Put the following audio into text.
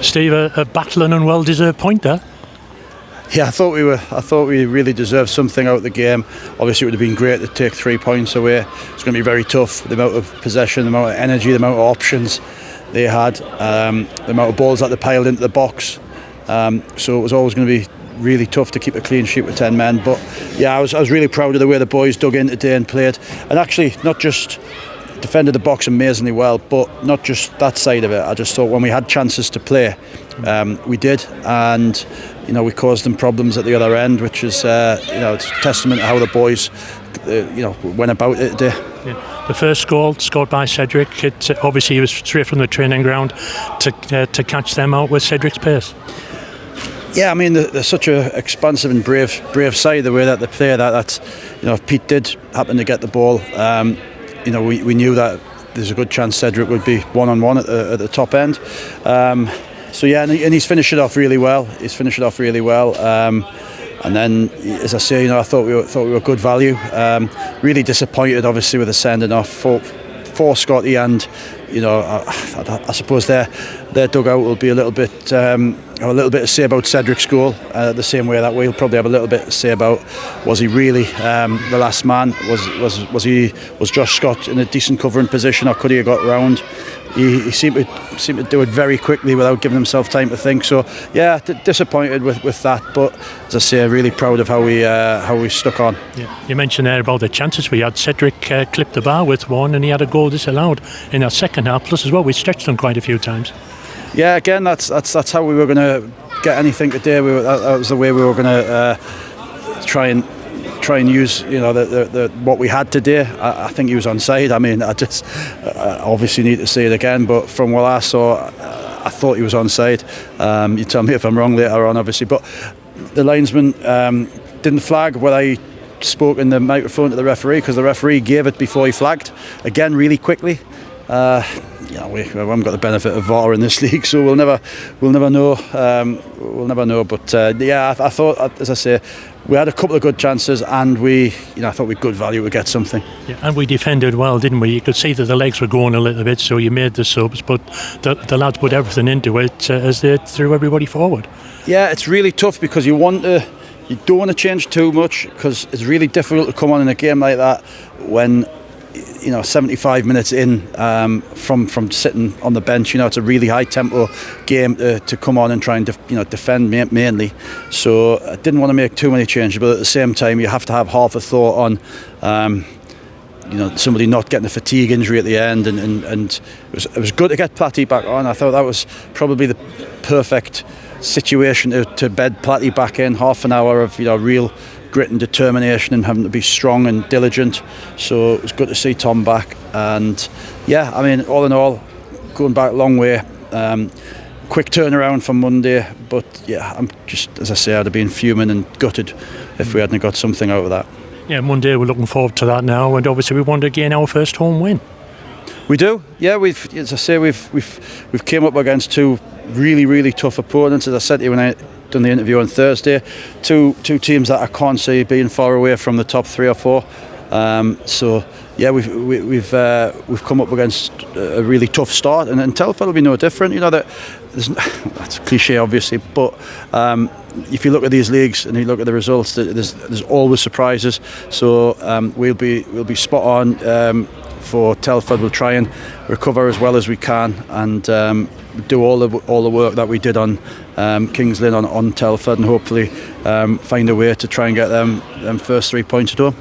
Steve, a battling and well-deserved point there. Yeah, I thought we really deserved something out of the game. Obviously, it would have been great to take 3 points away. It's going to be very tough. The amount of possession, the amount of energy, the amount of options they had, the amount of balls that they piled into the box. So it was always going to be really tough to keep a clean sheet with 10 men. But yeah, I was really proud of the way the boys dug in today and played. And actually, not just defended the box amazingly well, but not just that side of it. I just thought when we had chances to play, we did, and we caused them problems at the other end, which is it's a testament to how the boys went about it today. Yeah. The first goal scored by Cedric, obviously he was straight from the training ground to catch them out with Cedric's pace. Yeah, I mean they're such a expansive and brave side, the way that they play. That if Pete did happen to get the ball, we knew that there's a good chance Cedric would be one-on-one at the top end. So yeah, and he's finished it off really well. And then, as I say, I thought we were good value. Really disappointed, obviously, with the sending off for Scotty, and I suppose their dugout will be a little bit to say about Cedric's goal. The same way that we'll probably have a little bit to say about, was he really the last man? Was Josh Scott in a decent covering position, or could he have got round? He seemed to do it very quickly without giving himself time to think. So yeah, disappointed with that, but as I say, really proud of how we stuck on. Yeah. You mentioned there about the chances we had. Cedric clipped the bar with one, and he had a goal disallowed in our second half. Plus as well, we stretched him quite a few times. Yeah, again, that's how we were going to get anything today. That was the way we were going to try and use the what we had today. I think he was onside. I mean, I obviously need to see it again, but from what I saw, I thought he was onside. You tell me if I'm wrong later on, obviously. But the linesman didn't flag when I spoke in the microphone to the referee, because the referee gave it before he flagged. Again, really quickly. We haven't got the benefit of VAR in this league, so we'll never know. But I thought, as I say, we had a couple of good chances, and I thought with good value we'd get something. Yeah, and we defended well, didn't we? You could see that the legs were going a little bit, so you made the subs, but the lads put everything into it as they threw everybody forward. Yeah, it's really tough because you don't want to change too much, because it's really difficult to come on in a game like that when 75 minutes in from sitting on the bench. It's a really high tempo game to come on and try and defend mainly. So I didn't want to make too many changes, but at the same time you have to have half a thought on somebody not getting a fatigue injury at the end, and it was good to get Platty back on. I thought that was probably the perfect situation to bed Platty back in. Half an hour of real grit and determination, and having to be strong and diligent. So it was good to see Tom back. And yeah, I mean, all in all, going back a long way. Quick turnaround from Monday, but yeah, I'm just, as I say, I'd have been fuming and gutted if we hadn't got something out of that. Yeah, Monday, we're looking forward to that now, and obviously we want to gain our first home win. We do, yeah. We've came up against two really tough opponents. As I said to you when I done the interview on Thursday, two teams that I can't see being far away from the top 3 or 4. So yeah, we've come up against a really tough start, and Telford will be no different. That's a cliche, obviously, but if you look at these leagues and you look at the results, there's always surprises. So we'll be spot on for Telford. We'll try and recover as well as we can, and do all the work that we did on Kings Lynn on Telford, and hopefully find a way to try and get them first 3 points at home.